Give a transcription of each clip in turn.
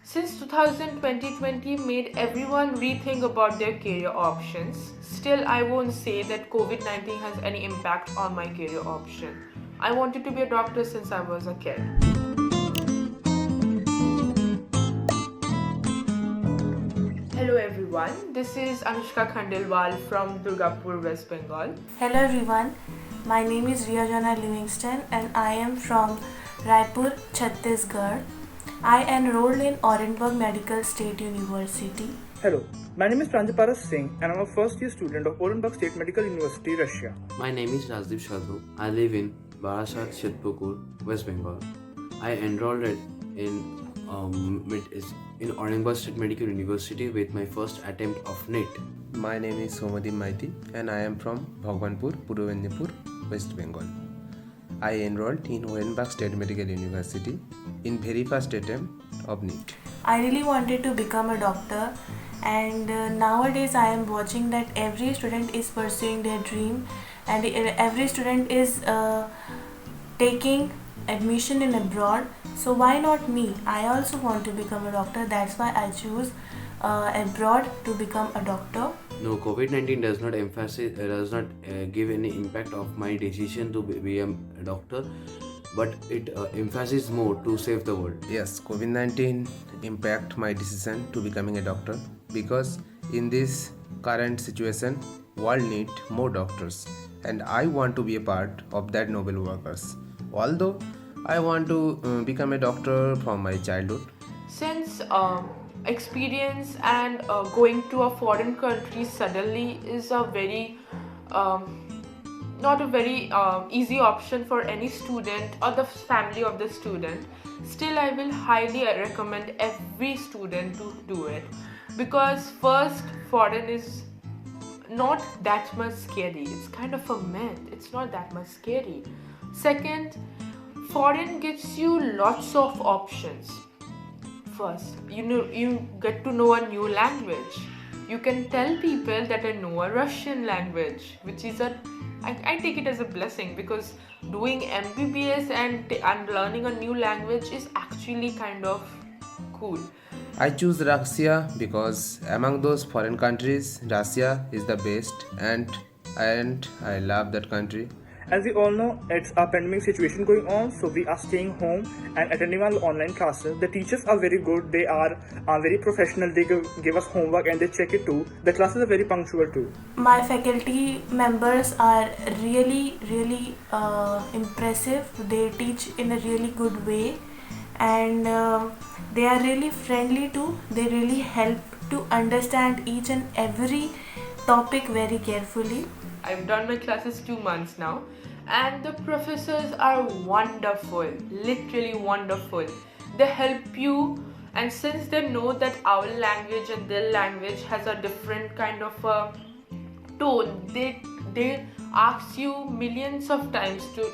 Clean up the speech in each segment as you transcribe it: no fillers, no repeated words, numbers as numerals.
Since 2020 made everyone rethink about their career options, still I won't say that COVID-19 has any impact on my career option. I wanted to be a doctor since I was a kid. Hello everyone, this is Anushka Khandelwal from Durgapur, West Bengal. Hello everyone, my name is Riyajana Livingston and I am from Raipur, Chhattisgarh. I enrolled in Orenburg Medical State University. Hello, my name is Pranjaparas Singh and I'm a first year student of Orenburg State Medical University, Russia. My name is Rajdeep Shadhu. I live in Barasat, Chitpur, West Bengal. I enrolled in Orenburg State Medical University with my first attempt of NET. My name is Somadip Maiti and I am from Bhagwanpur, Purbo Mendipur, West Bengal. I enrolled in Orenburg State Medical University in very first attempt of NET. I really wanted to become a doctor, and nowadays I am watching that every student is pursuing their dream and every student is taking admission in abroad. So why not me? I also want to become a doctor. That's why I choose abroad to become a doctor. No, COVID-19 does not give any impact of my decision to be a doctor, but it emphasizes more to save the world. Yes, COVID-19 impact my decision to becoming a doctor because in this current situation, world need more doctors and I want to be a part of that noble workers. Although I want to become a doctor from my childhood. Since experience and going to a foreign country suddenly is a very not a very easy option for any student or the family of the student, still I will highly recommend every student to do it, because first, foreign is not that much scary. It's kind of a myth. It's not that much scary. Second, foreign gives you lots of options. First, you get to know a new language. You can tell people that I know a Russian language, which is I take it as a blessing, because doing MBBS and learning a new language is actually kind of cool. I choose Russia because among those foreign countries, Russia is the best and I love that country. As we all know, it's a pandemic situation going on, so we are staying home and attending our online classes. The teachers are very good, they are very professional, they give us homework and they check it too. The classes are very punctual too. My faculty members are really impressive. They teach in a really good way and they are really friendly too. They really help to understand each and every topic very carefully. I've done my classes 2 months now, and the professors are wonderful, literally wonderful. They help you, and since they know that our language and their language has a different kind of a tone, they ask you millions of times to,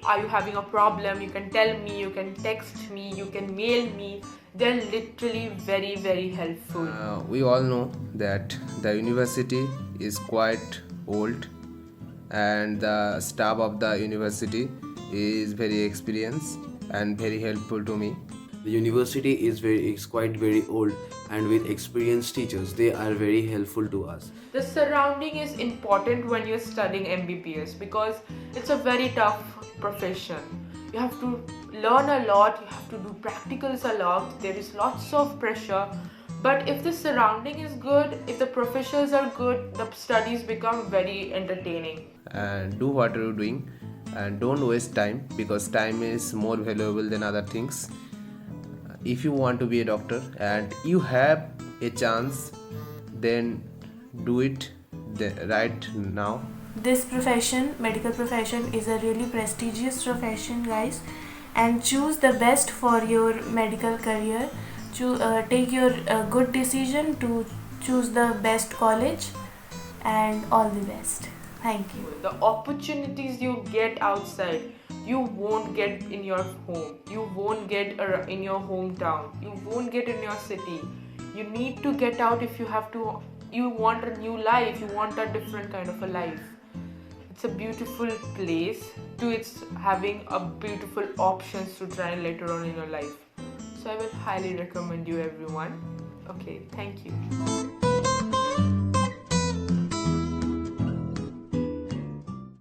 are you having a problem? You can tell me, you can text me, you can mail me. They're literally very helpful. We all know that the university is quite old and the staff of the university is very experienced and very helpful to me. The university is quite very old, and with experienced teachers, they are very helpful to us. The surrounding is important when you're studying MBBS, because it's a very tough profession. You have to learn a lot, you have to do practicals a lot, there is lots of pressure. But if the surrounding is good, if the professors are good, the studies become very entertaining. And do what you're doing and don't waste time because time is more valuable than other things. If you want to be a doctor and you have a chance, then do it right now. This profession, medical profession, is a really prestigious profession, guys, and choose the best for your medical career. Take your good decision to choose the best college, and all the best. Thank you. The opportunities you get outside, you won't get in your home, you won't get in your hometown, you won't get in your city. You need to get out if you want a new life, you want a different kind of a life. It's a beautiful place, it's having a beautiful options to try later on in your life. So I will highly recommend you everyone. Okay, thank you.